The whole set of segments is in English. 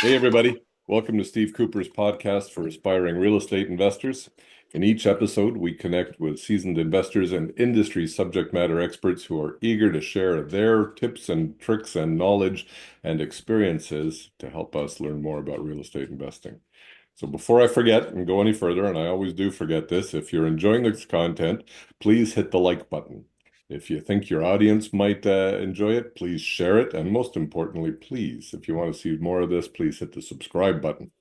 Hey, everybody. Welcome to Steve Couper's podcast for aspiring real estate investors. In each episode, we connect with seasoned investors and industry subject matter experts who are eager to share their tips and tricks and knowledge and experiences to help us learn more about real estate investing. So before I forget and go any further, and I always do forget this, if you're enjoying this content, please hit the like button. If you think your audience might enjoy it, please share it. And most importantly, please, if you want to see more of this, please hit the subscribe button.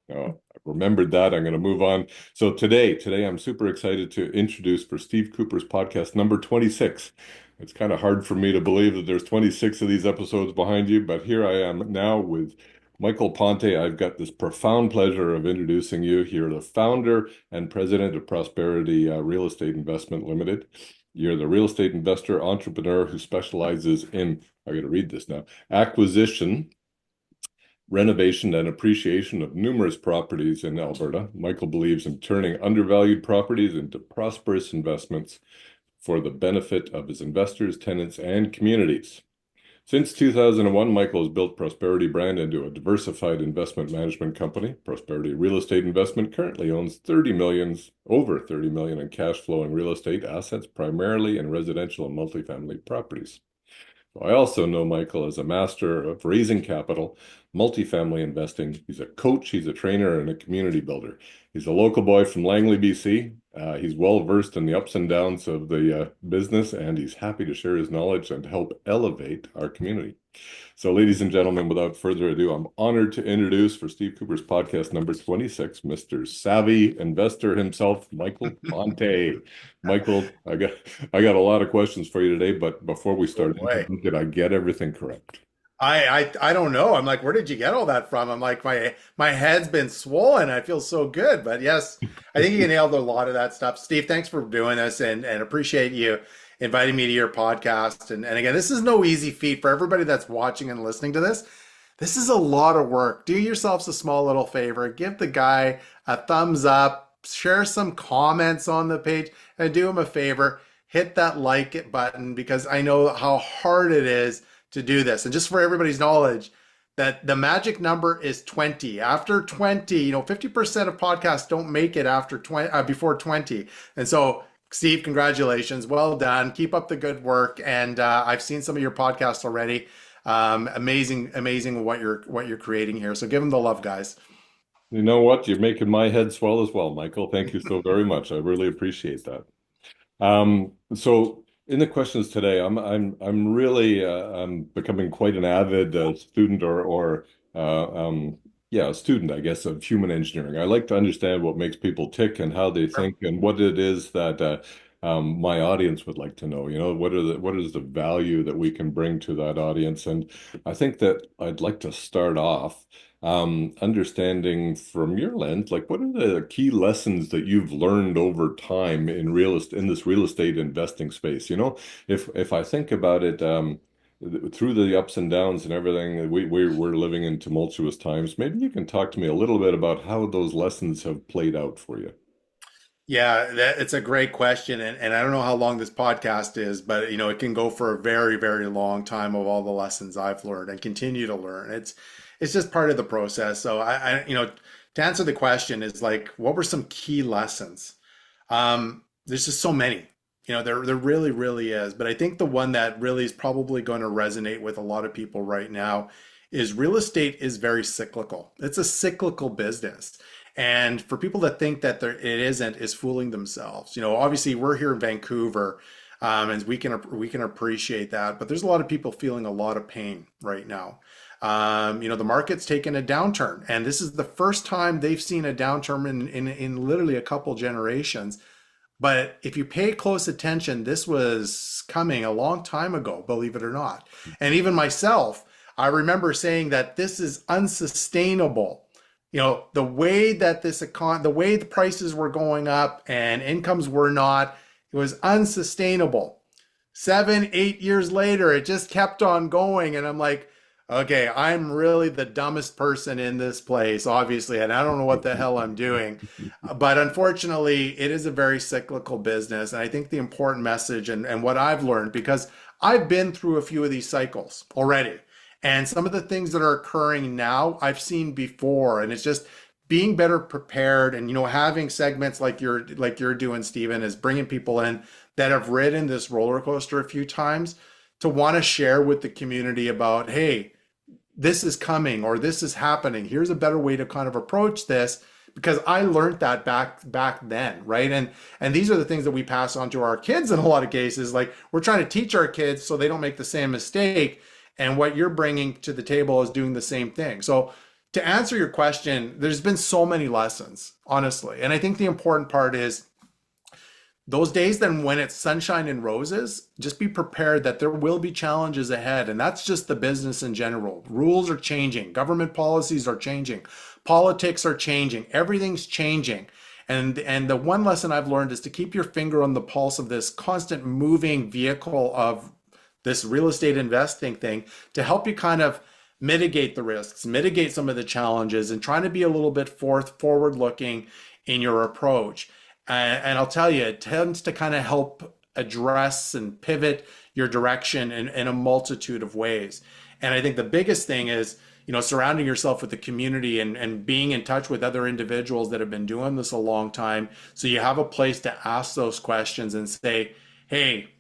Now, I've remembered that. I'm going to move on. So today I'm super excited to introduce for Steve Couper's podcast number 26. It's kind of hard for me to believe that there's 26 of these episodes behind you, but here I am now with Michael Ponte. I've got this profound pleasure of introducing you here, the founder and president of Prosperity Real Estate Investment Limited. You're the real estate investor entrepreneur who specializes in, I got to read this now, acquisition, renovation, and appreciation of numerous properties in Alberta. Michael believes in turning undervalued properties into prosperous investments for the benefit of his investors, tenants, and communities. Since 2001, Michael has built Prosperity brand into a diversified investment management company. Prosperity Real Estate Investment currently owns over 30 million in cash flowing real estate assets, primarily in residential and multifamily properties. I also know Michael as a master of raising capital, multifamily investing. He's a coach, he's a trainer, and a community builder. He's a local boy from Langley, BC. He's well versed in the ups and downs of the business, and he's happy to share his knowledge and help elevate our community. So, ladies and gentlemen, without further ado, I'm honored to introduce for Steve Couper's podcast number 26, Mr. Savvy Investor himself, Michael Ponte. Michael, I got a lot of questions for you today, but before we Oh start, boy. did I get everything correct? I don't know. I'm like, where did you get all that from? I'm like, my head's been swollen. I feel so good. But yes, I think you nailed a lot of that stuff. Steve, thanks for doing this and appreciate you inviting me to your podcast. And again, this is no easy feat for everybody that's watching and listening to this. This is a lot of work. Do yourselves a small little favor. Give the guy a thumbs up, share some comments on the page, and do him a favor. Hit that like it button because I know how hard it is to do this. And just for everybody's knowledge, that the magic number is 20. After 20, 50% of podcasts don't make it after 20, before 20. And so, Steve, congratulations. Well done. Keep up the good work. And I've seen some of your podcasts already. Amazing what you're creating here. So give them the love, guys. You know what? You're making my head swell as well, Michael. Thank you so very much. I really appreciate that. So in the questions today, I'm really I'm becoming quite an avid student or yeah, a student, I guess, of human engineering. I like to understand what makes people tick and how they think and what it is that my audience would like to know. You know, what is the value that we can bring to that audience? And I think that I'd like to start off understanding from your lens, like what are the key lessons that you've learned over time in in this real estate investing space? You know, if I think about it, through the ups and downs and everything, we're living in tumultuous times. Maybe you can talk to me a little bit about how those lessons have played out for you. Yeah, it's a great question, and I don't know how long this podcast is, but it can go for a very, very long time of all the lessons I've learned and continue to learn. It's just part of the process. So to answer the question is like, what were some key lessons? There's just so many. There really, really is. But I think the one that really is probably going to resonate with a lot of people right now is real estate is very cyclical. It's a cyclical business. And for people that think that it isn't, is fooling themselves. Obviously we're here in Vancouver, and we can appreciate that. But there's a lot of people feeling a lot of pain right now. The market's taken a downturn, and this is the first time they've seen a downturn in literally a couple generations. But if you pay close attention, this was coming a long time ago, believe it or not. And even myself, I remember saying that this is unsustainable. The way that the way the prices were going up and incomes were not, it was unsustainable. 7, 8 years later, it just kept on going. And I'm like, okay, I'm really the dumbest person in this place, obviously, and I don't know what the hell I'm doing. But unfortunately, it is a very cyclical business. And I think the important message and what I've learned, because I've been through a few of these cycles already. And some of the things that are occurring now, I've seen before, and it's just being better prepared and having segments like you're doing, Stephen, is bringing people in that have ridden this roller coaster a few times to want to share with the community about, hey, this is coming or this is happening. Here's a better way to kind of approach this because I learned that back then, right? And these are the things that we pass on to our kids in a lot of cases. Like we're trying to teach our kids so they don't make the same mistake. And what you're bringing to the table is doing the same thing. So to answer your question, there's been so many lessons, honestly. And I think the important part is those days then when it's sunshine and roses, just be prepared that there will be challenges ahead. And that's just the business in general. Rules are changing, government policies are changing, politics are changing, everything's changing. And the one lesson I've learned is to keep your finger on the pulse of this constant moving vehicle of this real estate investing thing to help you kind of mitigate the risks, mitigate some of the challenges, and trying to be a little bit forward looking in your approach. And I'll tell you, it tends to kind of help address and pivot your direction in a multitude of ways. And I think the biggest thing is, surrounding yourself with the community and being in touch with other individuals that have been doing this a long time. So you have a place to ask those questions and say, hey,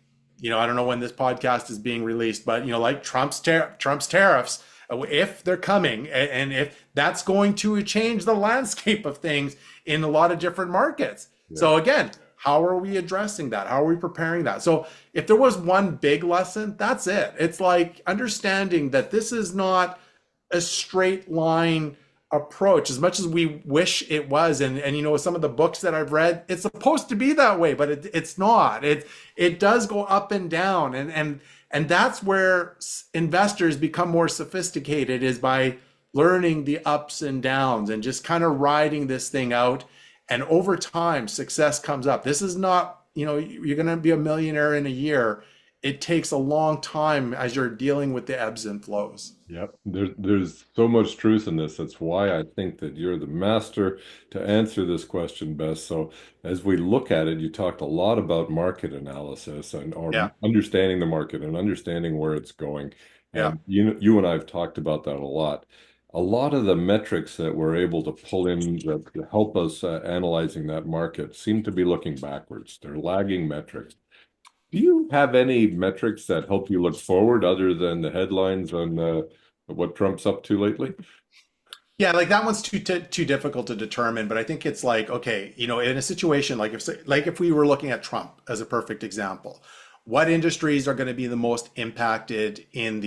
I don't know when this podcast is being released, but, like Trump's tariffs, if they're coming and if that's going to change the landscape of things in a lot of different markets. Yeah. So again, how are we addressing that? How are we preparing that? So if there was one big lesson, that's it. It's like understanding that this is not a straight line approach as much as we wish it was. And some of the books that I've read, it's supposed to be that way, but it's not. It does go up and down. And that's where investors become more sophisticated, is by learning the ups and downs and just kind of riding this thing out. And over time, success comes up. This is not, you're going to be a millionaire in a year. It takes a long time as you're dealing with the ebbs and flows. Yep. There's so much truth in this. That's why I think that you're the master to answer this question best. So as we look at it, you talked a lot about market analysis or understanding the market and understanding where it's going. And you and I have talked about that a lot. A lot of the metrics that we're able to pull in that help us analyzing that market seem to be looking backwards. They're lagging metrics. Do you have any metrics that help you look forward other than the headlines on what Trump's up to lately? Yeah, like that one's too difficult to determine, but I think it's like, okay, in a situation like if we were looking at Trump as a perfect example, what industries are going to be the most impacted in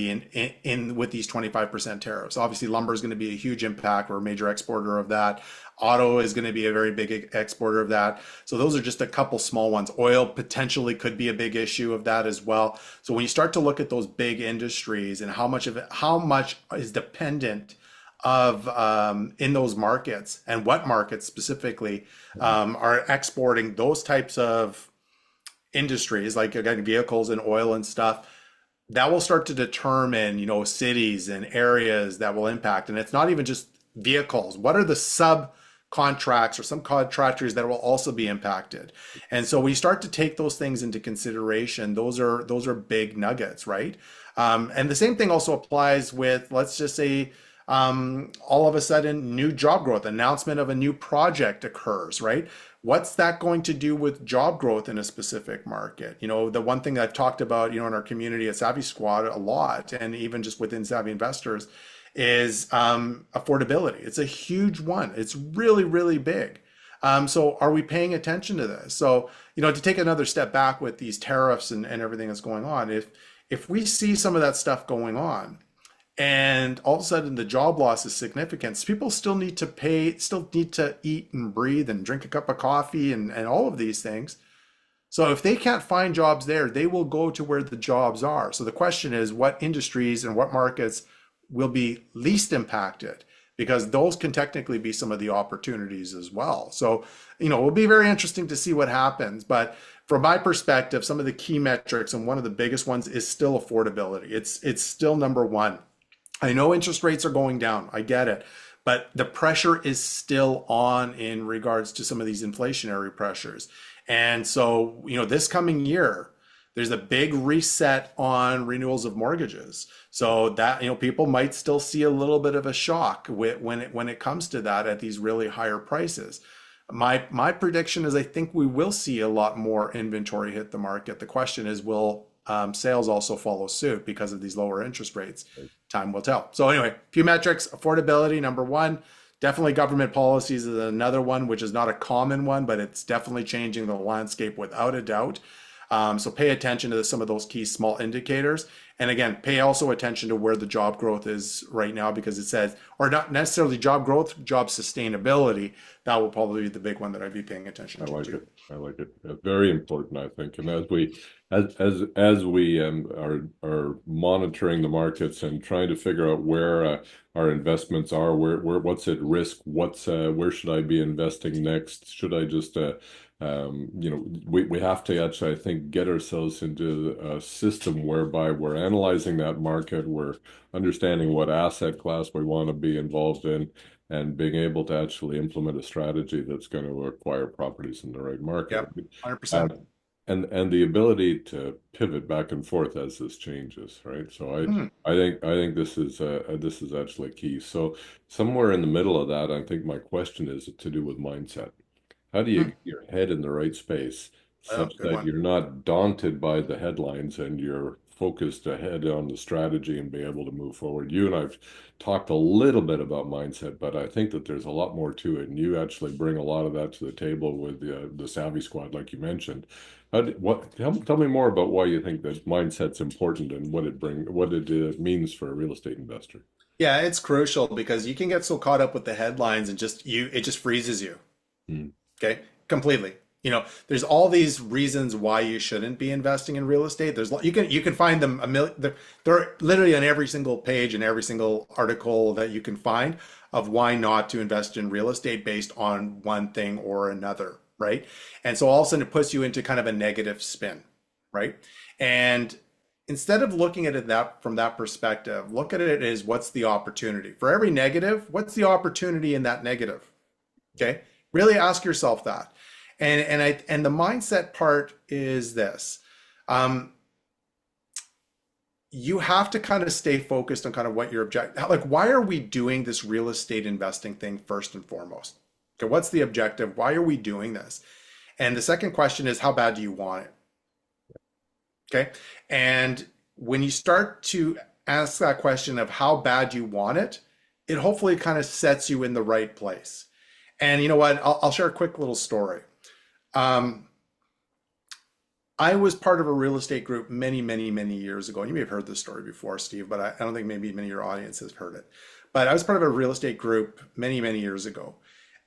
with these 25% tariffs? Obviously, lumber is going to be a huge impact. We're a major exporter of that. Auto is going to be a very big exporter of that. So those are just a couple small ones. Oil potentially could be a big issue of that as well. So when you start to look at those big industries and how much is dependent of in those markets and what markets specifically are exporting those types of industries, like again, vehicles and oil and stuff, that will start to determine, cities and areas that will impact. And it's not even just vehicles. What are the subcontracts or some contractors that will also be impacted? And so we start to take those things into consideration. Those are big nuggets, right? And the same thing also applies with, let's just say, all of a sudden, new job growth, announcement of a new project occurs, right? What's that going to do with job growth in a specific market? The one thing I've talked about, in our community at Savvy Squad a lot, and even just within Savvy Investors, is affordability. It's a huge one. It's really, really big. So are we paying attention to this? So, to take another step back with these tariffs and everything that's going on, if we see some of that stuff going on, and all of a sudden the job loss is significant, people still need to pay, still need to eat and breathe and drink a cup of coffee and all of these things. So if they can't find jobs there, they will go to where the jobs are. So the question is, what industries and what markets will be least impacted? Because those can technically be some of the opportunities as well. So, it will be very interesting to see what happens. But from my perspective, some of the key metrics, and one of the biggest ones is still affordability. It's still number one. I know interest rates are going down. I get it. But the pressure is still on in regards to some of these inflationary pressures. And so, this coming year, There's a big reset on renewals of mortgages. So that, people might still see a little bit of a shock when it comes to that at these really higher prices. My prediction is I think we will see a lot more inventory hit the market. The question is, will sales also follow suit because of these lower interest rates? Time will tell. So anyway, few metrics: affordability, number one. Definitely government policies is another one, which is not a common one, but it's definitely changing the landscape without a doubt. So pay attention to some of those key small indicators. And again, pay also attention to where the job growth is right now, because it says, or not necessarily job growth, job sustainability. That will probably be the big one that I'd be paying attention to. I like it. I like it. Very important, I think. And as we are monitoring the markets and trying to figure out where our investments are, where what's at risk, where should I be investing next? Should I just we have to actually, I think, get ourselves into a system whereby we're analyzing that market, we're understanding what asset class we want to be involved in, and being able to actually implement a strategy that's going to acquire properties in the right market. Yep, 100%. And the ability to pivot back and forth as this changes, right? So I think this is actually key. So somewhere in the middle of that, I think my question is to do with mindset. How do you get your head in the right space Oh, such good that one. you're not daunted by the headlines and you're focused ahead on the strategy and be able to move forward? You and I've talked a little bit about mindset, but I think that there's a lot more to it, and you actually bring a lot of that to the table with the Savvy Squad, like you mentioned. Tell me more about why you think that mindset's important and what it means for a real estate investor. Yeah, it's crucial because you can get so caught up with the headlines and it just freezes you. Hmm. Okay, completely. There's all these reasons why you shouldn't be investing in real estate. You can find them a million. They're literally on every single page and every single article that you can find of why not to invest in real estate based on one thing or another, right? And so all of a sudden it puts you into kind of a negative spin, right? And instead of looking at it from that perspective, look at it as, what's the opportunity for every negative? What's the opportunity in that negative? Okay, really ask yourself that. And the mindset part is this. You have to kind of stay focused on kind of what your objective, like, why are we doing this real estate investing thing first and foremost? Okay, what's the objective? Why are we doing this? And the second question is, how bad do you want it? Okay, and when you start to ask that question of how bad you want it, it hopefully kind of sets you in the right place. And you know what? I'll share a quick little story. I was part of a real estate group many, many, many years ago. You may have heard this story before, Steve, but I don't think maybe many of your audience has heard it. But I was part of a real estate group many, many years ago.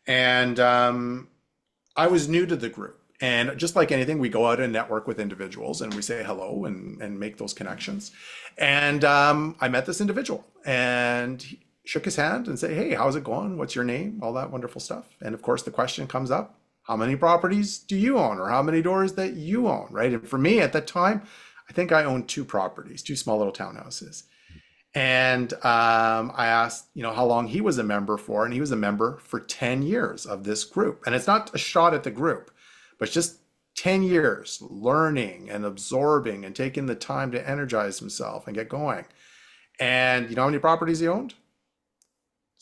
And I was new to the group. And just like anything, we go out and network with individuals and we say hello and make those connections. And I met this individual and he shook his hand and say, "Hey, how's it going? What's your name?" All that wonderful stuff. And of course, the question comes up, how many properties do you own, or how many doors that you own, right? And for me at that time, I think I owned two properties, two small little townhouses. And I asked, how long he was a member for, and he was a member for 10 years of this group. And it's not a shot at the group, but it's just 10 years learning and absorbing and taking the time to energize himself and get going. And you know how many properties he owned?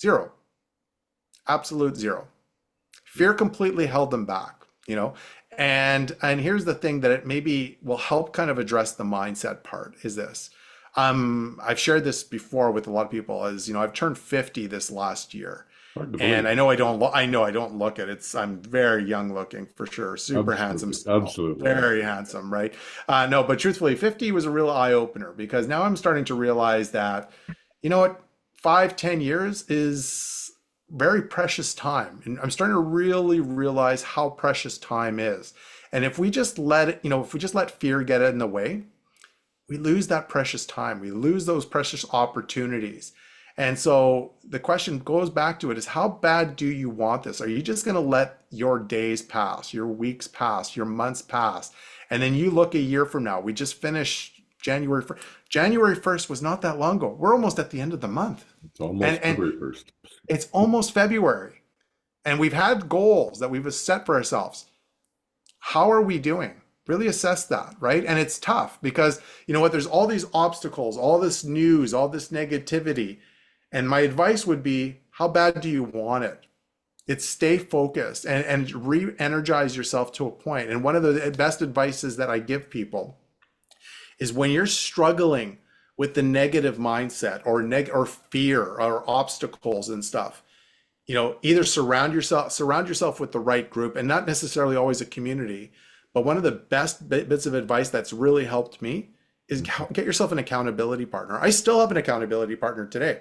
Zero. Absolute zero. Fear completely held them back, And here's the thing that it maybe will help kind of address the mindset part is this. I've shared this before with a lot of people, as I've turned 50 this last year. And I know I don't look it. I'm very young looking for sure. Super handsome still. Absolutely. Very handsome, right? No, but truthfully, 50 was a real eye opener, because now I'm starting to realize that, you know what, 5-10 years is very precious time. And I'm starting to really realize how precious time is. And if we just let it, if we just let fear get in the way, we lose that precious time. We lose those precious opportunities. And so the question goes back to it is, how bad do you want this? Are you just going to let your days pass, your weeks pass, your months pass? And then you look a year from now, we just finished January 1st. January 1st was not that long ago. We're almost at the end of the month. It's almost February 1st. It's almost February. And we've had goals that we've set for ourselves. How are we doing? Really assess that, right? And it's tough because you know what, there's all these obstacles, all this news, all this negativity. And my advice would be, how bad do you want it? It's stay focused and re-energize yourself to a point. And one of the best advices that I give people is when you're struggling with the negative mindset or fear or obstacles and stuff, you know, either surround yourself with the right group, and not necessarily always a community. But one of the best bits of advice that's really helped me is get yourself an accountability partner. I still have an accountability partner today.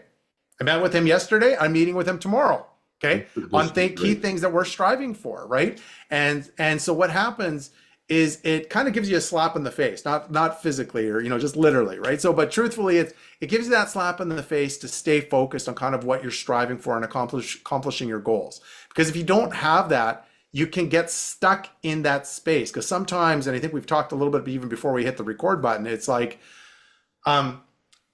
I met with him yesterday. I'm meeting with him tomorrow. Okay, on key things that we're striving for, right? And so what happens is it kind of gives you a slap in the face, not physically or just literally, right? So, but truthfully, it gives you that slap in the face to stay focused on kind of what you're striving for and accomplishing your goals. Because if you don't have that, you can get stuck in that space. Because sometimes, and I think we've talked a little bit even before we hit the record button, it's like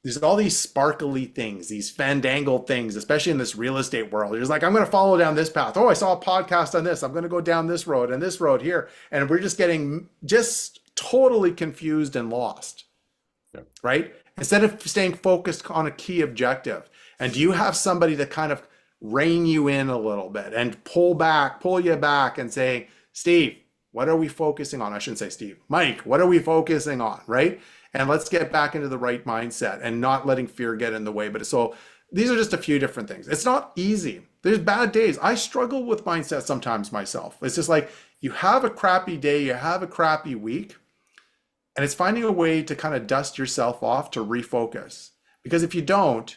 there's all these sparkly things, these fandangled things, especially in this real estate world. You're just like, I'm going to follow down this path. Oh, I saw a podcast on this. I'm going to go down this road and this road here. And we're just getting just totally confused and lost, right? Instead of staying focused on a key objective. And do you have somebody to kind of rein you in a little bit and pull you back and say, Steve, what are we focusing on? I shouldn't say Steve. Mike, what are we focusing on, right? And let's get back into the right mindset and not letting fear get in the way. But so these are just a few different things. It's not easy. There's bad days. I struggle with mindset sometimes myself. It's just like you have a crappy day, you have a crappy week, and it's finding a way to kind of dust yourself off to refocus. Because if you don't,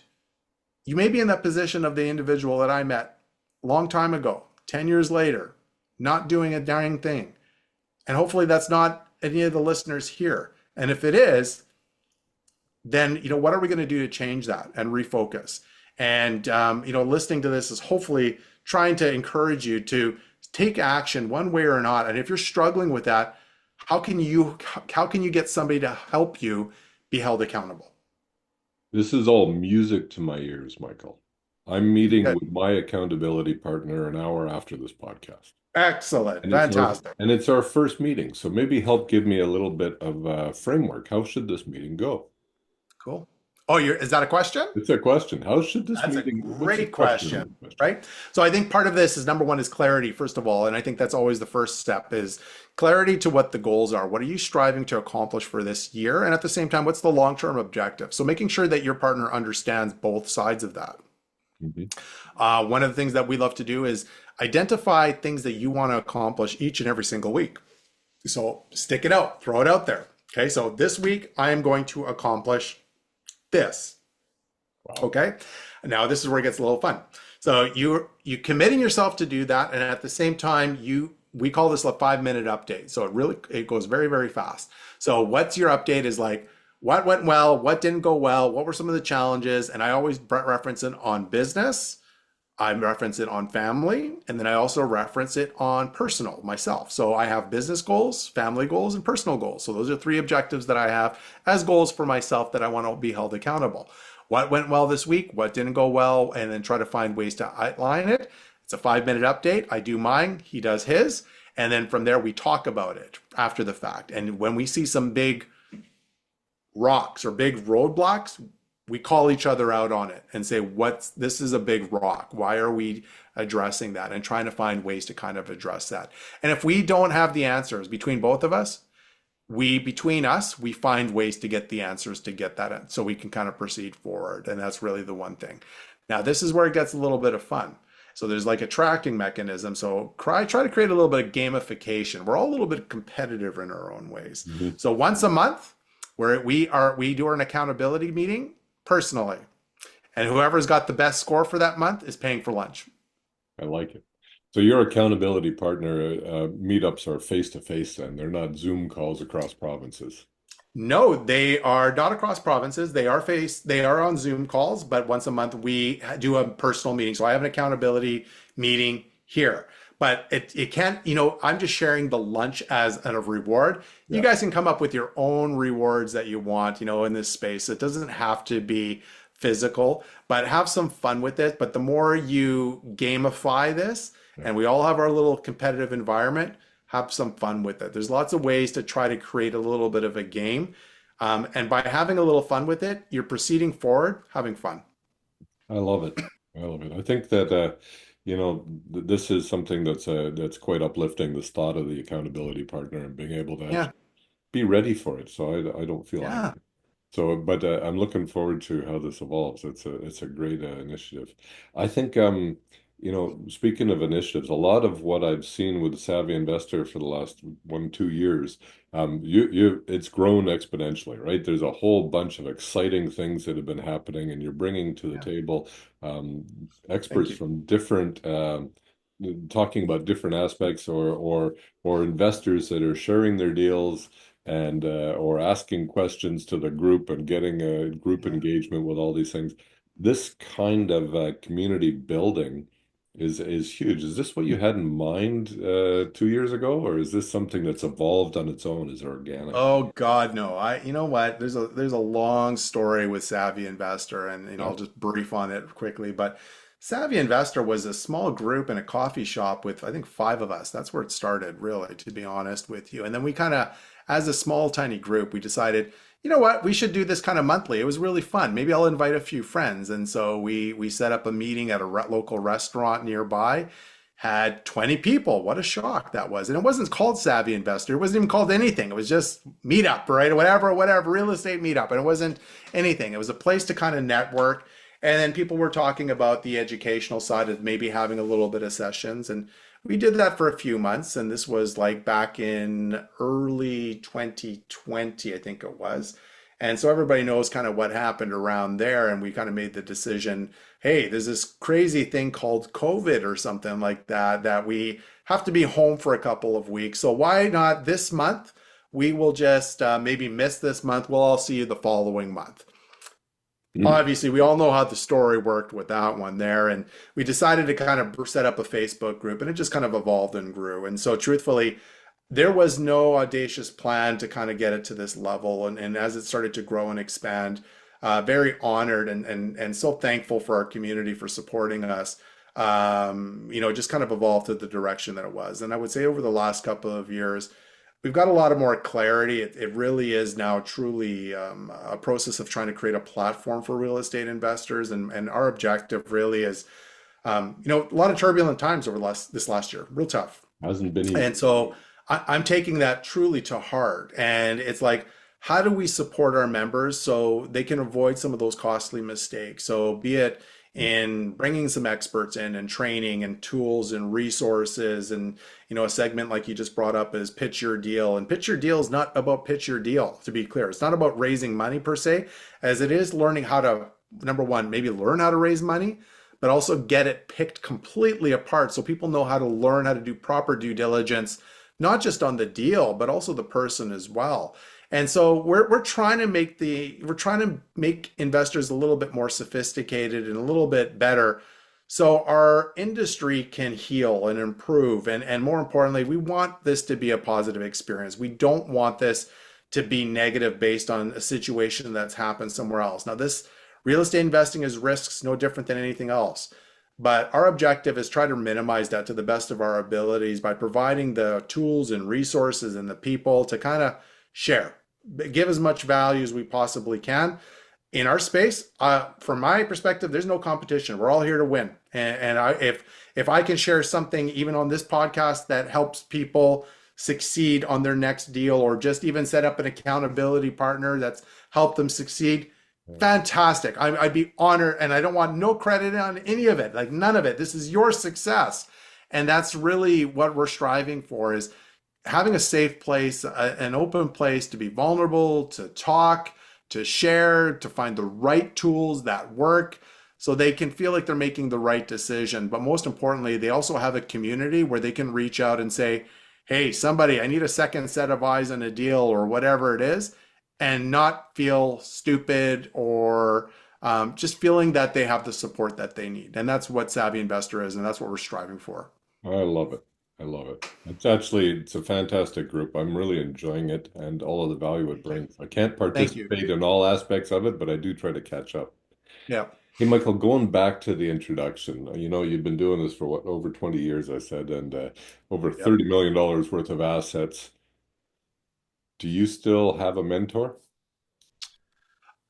you may be in that position of the individual that I met a long time ago, 10 years later, not doing a darn thing. And hopefully that's not any of the listeners here. And if it is, then, what are we going to do to change that and refocus? And, listening to this is hopefully trying to encourage you to take action one way or not. And if you're struggling with that, how can you get somebody to help you be held accountable? This is all music to my ears, Michael. I'm meeting with my accountability partner an hour after this podcast. Excellent. Fantastic. It's our first meeting. So maybe help give me a little bit of a framework. How should this meeting go? Cool. Oh, is that a question? It's a question. How should this meeting go? That's a great question, right? So I think part of this is, number one, is clarity, first of all. And I think that's always the first step, is clarity to what the goals are. What are you striving to accomplish for this year? And at the same time, what's the long-term objective? So making sure that your partner understands both sides of that. Mm-hmm. One of the things that we love to do is identify things that you want to accomplish each and every single week. So stick it out, throw it out there. Okay, so this week I am going to accomplish this. Wow. Okay, now this is where it gets a little fun. So you committing yourself to do that, and at the same time we call this a 5-minute update. So it goes very, very fast. So what's your update is like, what went well, what didn't go well, what were some of the challenges, and I always reference it on business. I reference it on family, and then I also reference it on personal, myself. So I have business goals, family goals, and personal goals. So those are 3 objectives that I have as goals for myself that I want to be held accountable. What went well this week? What didn't go well? And then try to find ways to outline it. It's a 5-minute update. I do mine, he does his. And then from there, we talk about it after the fact. And when we see some big rocks or big roadblocks, we call each other out on it and say, this is a big rock. Why are we addressing that? And trying to find ways to kind of address that. And if we don't have the answers between both of us, we find ways to get the answers to get that in, so we can kind of proceed forward. And that's really the one thing. Now, this is where it gets a little bit of fun. So there's like a tracking mechanism. So try to create a little bit of gamification. We're all a little bit competitive in our own ways. Mm-hmm. So once a month, where we do an accountability meeting personally, and whoever's got the best score for that month is paying for lunch. I like it. So your accountability partner meetups are face-to-face then? They're not Zoom calls across provinces? No, they are not across provinces. They are on Zoom calls, but once a month we do a personal meeting. So I have an accountability meeting here. But it can't, I'm just sharing the lunch as a reward. You guys can come up with your own rewards that you want, in this space. It doesn't have to be physical, but have some fun with it. But the more you gamify this, and we all have our little competitive environment, have some fun with it. There's lots of ways to try to create a little bit of a game. And by having a little fun with it, you're proceeding forward, having fun. I love it. I love it. I think that this is something that's quite uplifting, this thought of the accountability partner and being able to Yeah, actually be ready for it. So I don't feel yeah. anxious. So, but I'm looking forward to how this evolves. It's a great initiative. I think speaking of initiatives, a lot of what I've seen with Savvy Investor for the last 1, 2 years, it's grown exponentially, right? There's a whole bunch of exciting things that have been happening, and you're bringing to the Yeah. table Thank experts you. from different talking about different aspects or investors that are sharing their deals and or asking questions to the group and getting a group Yeah. engagement with all these things. This kind of community building is huge. Is this what you had in mind 2 years ago, or is this something that's evolved on its own, is organic? Oh God, no. You know what? There's a long story with Savvy Investor, and Yeah. I'll just brief on it quickly. But Savvy Investor was a small group in a coffee shop with I think five of us. That's where it started, really, to be honest with you. And then we kind of, as a small tiny group, we decided, you know what, we should do this kind of monthly. It was really fun. Maybe I'll invite a few friends. And so we set up a meeting at a local restaurant nearby, had 20 people. What a shock that was. And it wasn't called Savvy Investor. It wasn't even called anything. It was just meetup, right? Or whatever, real estate meetup. And it wasn't anything. It was a place to kind of network. And then people were talking about the educational side of maybe having a little bit of sessions. And we did that for a few months. And this was like back in early 2020, I think it was. And so everybody knows kind of what happened around there. And we kind of made the decision, hey, there's this crazy thing called COVID or something like that, that we have to be home for a couple of weeks. So why not this month? We will just maybe miss this month. We'll all see you the following month. Mm. Obviously, we all know how the story worked with that one there. And we decided to kind of set up a Facebook group, and it just kind of evolved and grew. And so, truthfully, there was no audacious plan to kind of get it to this level. And as it started to grow and expand, very honored and so thankful for our community for supporting us. It just kind of evolved to the direction that it was. And I would say over the last couple of years, we've got a lot of more clarity. It really is now truly a process of trying to create a platform for real estate investors. And our objective really is, a lot of turbulent times over this last year, real tough. Hasn't been And easy. so I'm taking that truly to heart. And it's like, how do we support our members so they can avoid some of those costly mistakes? So be it in bringing some experts in and training and tools and resources and a segment like you just brought up is pitch your deal. And pitch your deal is not about pitch your deal, to be clear. It's not about raising money per se, as it is learning how to, number one, maybe learn how to raise money, but also get it picked completely apart so people know how to learn how to do proper due diligence, not just on the deal, but also the person as well. And so we're trying to make investors a little bit more sophisticated and a little bit better so our industry can heal and improve. And more importantly, we want this to be a positive experience. We don't want this to be negative based on a situation that's happened somewhere else. Now, this real estate investing is risks no different than anything else. But our objective is try to minimize that to the best of our abilities by providing the tools and resources and the people to kind of share, give as much value as we possibly can. In our space, from my perspective, there's no competition. We're all here to win. If I can share something even on this podcast that helps people succeed on their next deal, or just even set up an accountability partner that's helped them succeed, fantastic. I'd be honored, and I don't want no credit on any of it, like none of it. This is your success. And that's really what we're striving for, is having a safe place, an open place to be vulnerable, to talk, to share, to find the right tools that work so they can feel like they're making the right decision. But most importantly, they also have a community where they can reach out and say, hey, somebody, I need a second set of eyes on a deal or whatever it is, and not feel stupid or just feeling that they have the support that they need. And that's what Savvy Investor is, and that's what we're striving for. I love it. I love it. It's a fantastic group. I'm really enjoying it and all of the value it brings. I can't Thank you. participate in all aspects of it, but I do try to catch up. Yeah. Hey, Michael, going back to the introduction, you've been doing this for what, over 20 years, I said, and over Yep. $30 million worth of assets. Do you still have a mentor?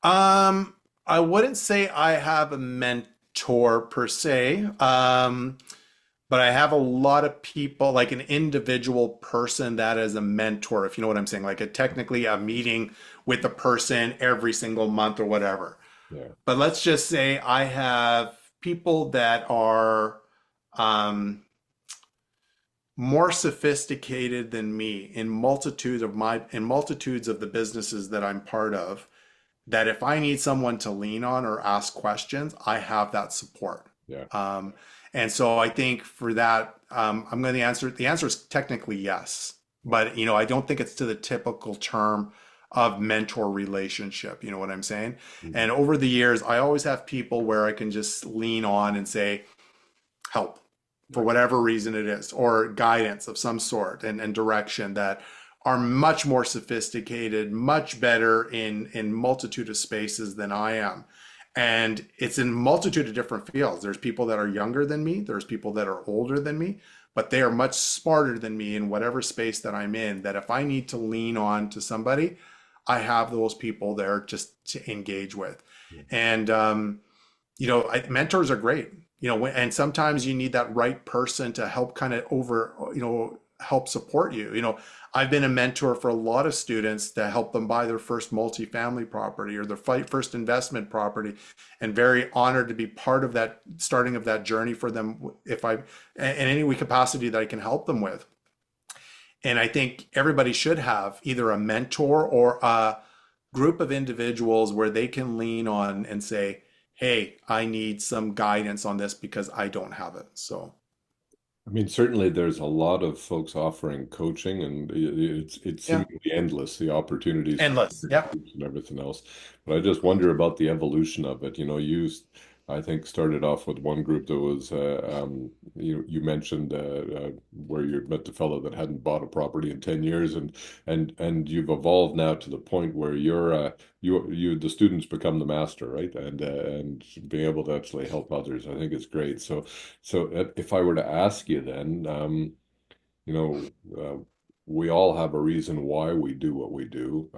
Um, I wouldn't say I have a mentor per se. But I have a lot of people, like an individual person that is a mentor, if you know what I'm saying, like technically a meeting with the person every single month or whatever. Yeah, But let's just say I have people that are more sophisticated than me in multitudes of the businesses that I'm part of, that if I need someone to lean on or ask questions, I have that support. yeah, Um, and so I think for that, I'm going to answer. The answer is technically yes, but I don't think it's to the typical term of mentor relationship. You know what I'm saying? mhm, And over the years, I always have people where I can just lean on and say, help for yeah, whatever reason it is, or guidance of some sort and direction that are much more sophisticated, much better in multitude of spaces than I am. And it's in multitude of different fields. There's people that are younger than me, there's people that are older than me, but they are much smarter than me in whatever space that I'm in. That if I need to lean on to somebody, I have those people there just to engage with. yeah. And mentors are great, and sometimes you need that right person to help kind of help support you. I've been a mentor for a lot of students to help them buy their first multifamily property or their first investment property, and very honored to be part of that starting of that journey for them if I in any way capacity that I can help them with. And I think everybody should have either a mentor or a group of individuals where they can lean on and say, hey, I need some guidance on this because I don't have it. So, I mean, certainly there's a lot of folks offering coaching, and it's yeah, seemingly endless, the opportunities for endless. Yep. groups and everything else. But I just wonder about the evolution of it. I think, started off with one group that was, you mentioned where you met the fellow that hadn't bought a property in 10 years, and you've evolved now to the point where the students become the master, right? And being able to actually help others, I think is great. So if I were to ask you then, you know, we all have a reason why we do what we do.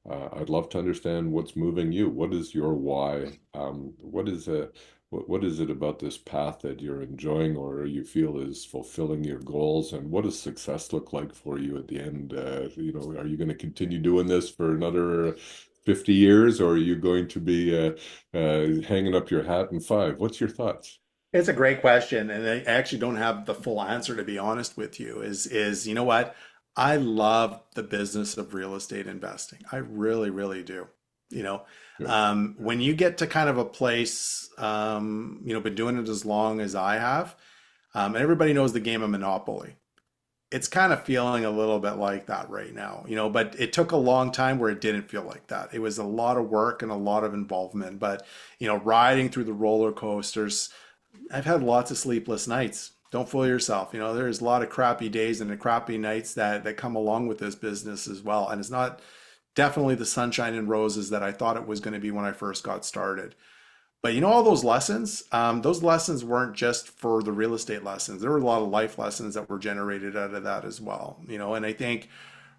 I'd love to understand what's moving you. What is your why? What is it about this path that you're enjoying or you feel is fulfilling your goals? And what does success look like for you at the end? Are you going to continue doing this for another 50 years, or are you going to be hanging up your hat in five? What's your thoughts? It's a great question, and I actually don't have the full answer to be honest with you. Is you know what? I love the business of real estate investing. I really, really do. You know, Good. when you get to kind of a place, been doing it as long as I have, and everybody knows the game of Monopoly. It's kind of feeling a little bit like that right now, but it took a long time where it didn't feel like that. It was a lot of work and a lot of involvement, but riding through the roller coasters, I've had lots of sleepless nights. Don't fool yourself. There's a lot of crappy days and the crappy nights that come along with this business as well. And it's not definitely the sunshine and roses that I thought it was going to be when I first got started. But all those lessons weren't just for the real estate lessons. There were a lot of life lessons that were generated out of that as well. And I think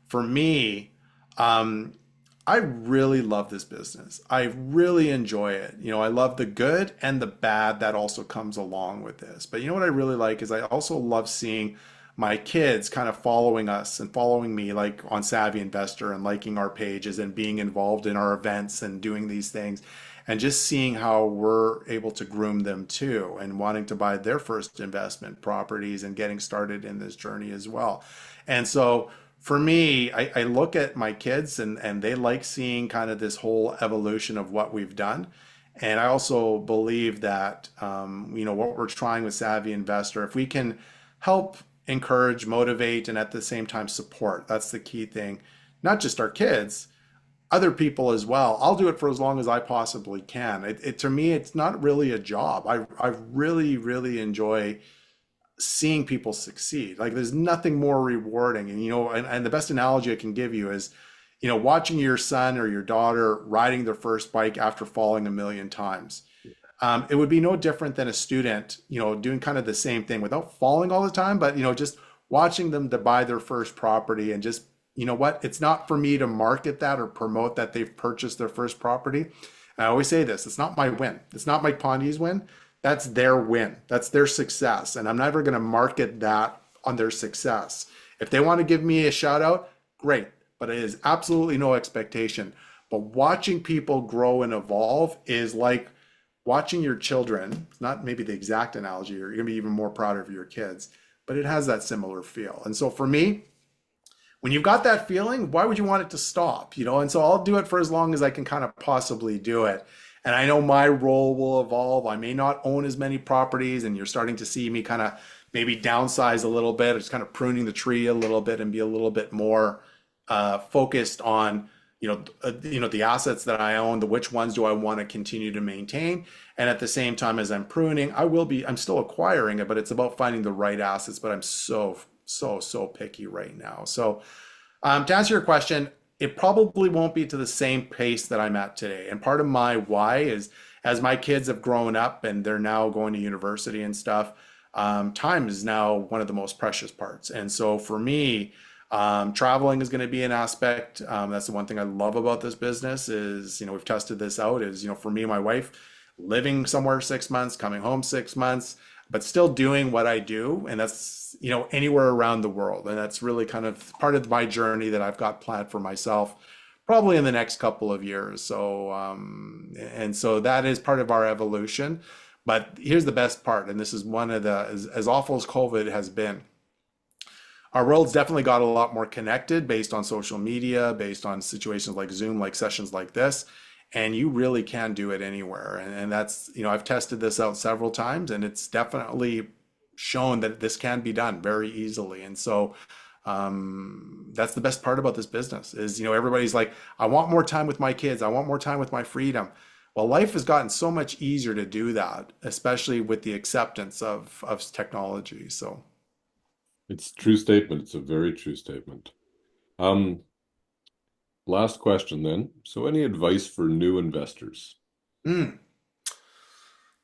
for me, um, I really love this business. I really enjoy it. I love the good and the bad that also comes along with this. But what I really like is I also love seeing my kids kind of following us and following me like on Savvy Investor and liking our pages and being involved in our events and doing these things and just seeing how we're able to groom them too and wanting to buy their first investment properties and getting started in this journey as well. And so for me, I look at my kids and they like seeing kind of this whole evolution of what we've done. And I also believe that, what we're trying with Savvy Investor, if we can help encourage, motivate, and at the same time support, that's the key thing. Not just our kids, other people as well. I'll do it for as long as I possibly can. To me, it's not really a job. I really, really enjoy seeing people succeed. Like there's nothing more rewarding. And the best analogy I can give you is, watching your son or your daughter riding their first bike after falling a million times. It would be no different than a student, doing kind of the same thing without falling all the time, but just watching them to buy their first property and just, what? It's not for me to market that or promote that they've purchased their first property. I always say this, it's not my win. It's not Mike Ponte's win. That's their win. That's their success. And I'm never going to market that on their success. If they want to give me a shout out, great. But it is absolutely no expectation. But watching people grow and evolve is like watching your children. It's not maybe the exact analogy, you're going to be even more proud of your kids, but it has that similar feel. And so for me, when you've got that feeling, why would you want it to stop? And so I'll do it for as long as I can kind of possibly do it. And I know my role will evolve. I may not own as many properties, and you're starting to see me kind of maybe downsize a little bit, just kind of pruning the tree a little bit and be a little bit more focused on, the assets that I own, which ones do I want to continue to maintain. And at the same time as I'm pruning, I'm still acquiring it, but it's about finding the right assets. But I'm so picky right now. So to answer your question, it probably won't be to the same pace that I'm at today. And part of my why is, as my kids have grown up and they're now going to university and stuff, time is now one of the most precious parts. And so for me, traveling is going to be an aspect. That's the one thing I love about this business is, we've tested this out is, for me and my wife, living somewhere 6 months, coming home 6 months, but still doing what I do. And that's, anywhere around the world. And that's really kind of part of my journey that I've got planned for myself, probably in the next couple of years. So, and so that is part of our evolution. But here's the best part. And this is one of the, as awful as COVID has been, our world's definitely got a lot more connected based on social media, based on situations like Zoom, like sessions like this. And you really can do it anywhere. And that's, I've tested this out several times, and it's definitely shown that this can be done very easily. And so that's the best part about this business is, everybody's like, I want more time with my kids. I want more time with my freedom. Well, life has gotten so much easier to do that, especially with the acceptance of technology. So It's a true statement. It's a very true statement. Last question then. So any advice for new investors? Mm.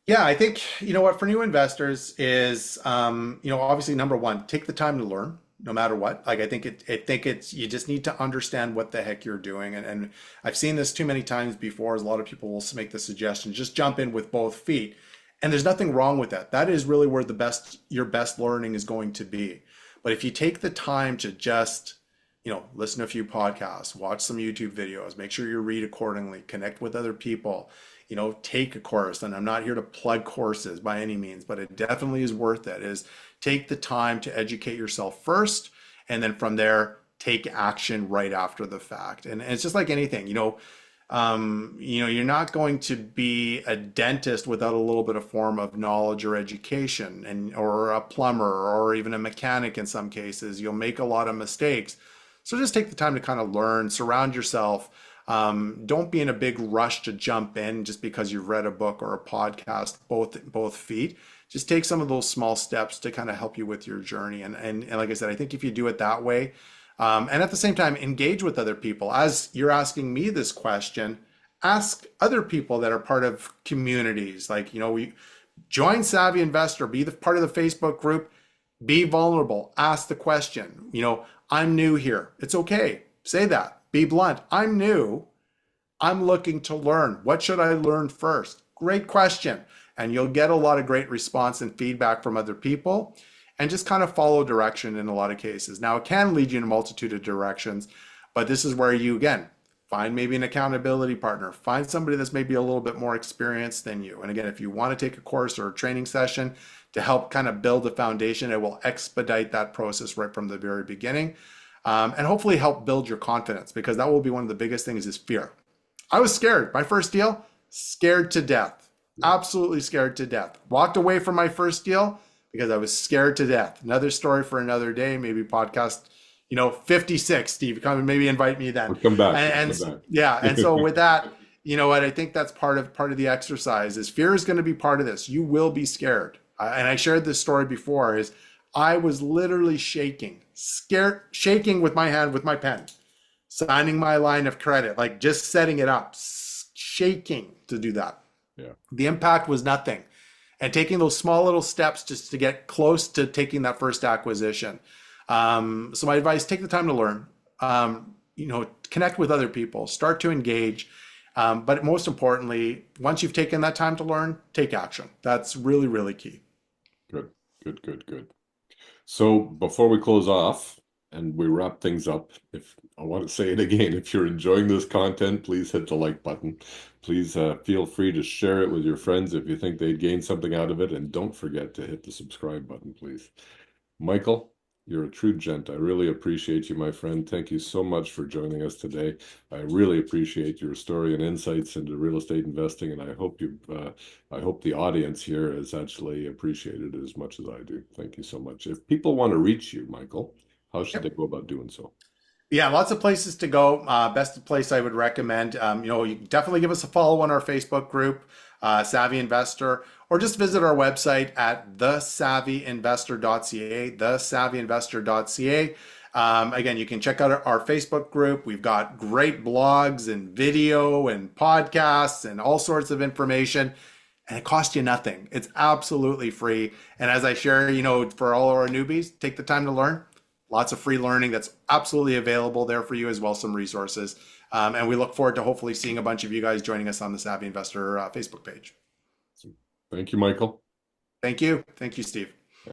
Yeah, I think, what, for new investors is, obviously number one, take the time to learn no matter what. Like, I think it's, you just need to understand what the heck you're doing. And I've seen this too many times before, as a lot of people will make the suggestion, just jump in with both feet. And there's nothing wrong with that. That is really where your best learning is going to be. But if you take the time to just, listen to a few podcasts, watch some YouTube videos, make sure you read accordingly, connect with other people, take a course. And I'm not here to plug courses by any means, but it definitely is worth it, is take the time to educate yourself first. And then from there, take action right after the fact. And it's just like anything, you're not going to be a dentist without a little bit of form of knowledge or education, or a plumber, or even a mechanic. In some cases, you'll make a lot of mistakes. So just take the time to kind of learn, surround yourself. Don't be in a big rush to jump in just because you've read a book or a podcast, both feet. Just take some of those small steps to kind of help you with your journey. And like I said, I think if you do it that way, and at the same time, engage with other people. As you're asking me this question, ask other people that are part of communities. Like, we join Savvy Investor, be the part of the Facebook group, be vulnerable, ask the question. I'm new here. It's okay. Say that. Be blunt. I'm new. I'm looking to learn. What should I learn first? Great question. And you'll get a lot of great response and feedback from other people, and just kind of follow direction in a lot of cases. Now, it can lead you in a multitude of directions, but this is where you, again, find maybe an accountability partner, find somebody that's maybe a little bit more experienced than you. And again, if you want to take a course or a training session to help kind of build a foundation, it will expedite that process right from the very beginning. And hopefully help build your confidence, because that will be one of the biggest things is fear. I was scared. My first deal, scared to death, absolutely scared to death. Walked away from my first deal because I was scared to death. Another story for another day, maybe podcast, 56, Steve, come and maybe invite me then. We'll come back. Yeah. And so with that, what I think that's part of the exercise is fear is going to be part of this. You will be scared. And I shared this story before, is I was literally shaking with my hand, with my pen, signing my line of credit, like just setting it up, shaking to do that. Yeah. The impact was nothing. And taking those small little steps just to get close to taking that first acquisition. So my advice, take the time to learn, connect with other people, start to engage. But most importantly, once you've taken that time to learn, take action. That's really, really key. Good, good, good, good. So before we close off and we wrap things up, if I want to say it again, if you're enjoying this content, please hit the like button. Please feel free to share it with your friends if you think they'd gain something out of it. And don't forget to hit the subscribe button, please. Michael, you're a true gent. I really appreciate you, my friend. Thank you so much for joining us today. I really appreciate your story and insights into real estate investing, and I hope the audience here has actually appreciated it as much as I do. Thank you so much. If people want to reach you, Michael, how should they Yep. go about doing so? Yeah, lots of places to go. Best place I would recommend. You definitely give us a follow on our Facebook group, Savvy Investor, or just visit our website at thesavvyinvestor.ca, thesavvyinvestor.ca. Again, you can check out our Facebook group. We've got great blogs and video and podcasts and all sorts of information. And it costs you nothing. It's absolutely free. And as I share, for all our newbies, take the time to learn. Lots of free learning that's absolutely available there for you, as well as some resources. And we look forward to hopefully seeing a bunch of you guys joining us on the Savvy Investor Facebook page. Thank you, Michael. Thank you. Thank you, Steve.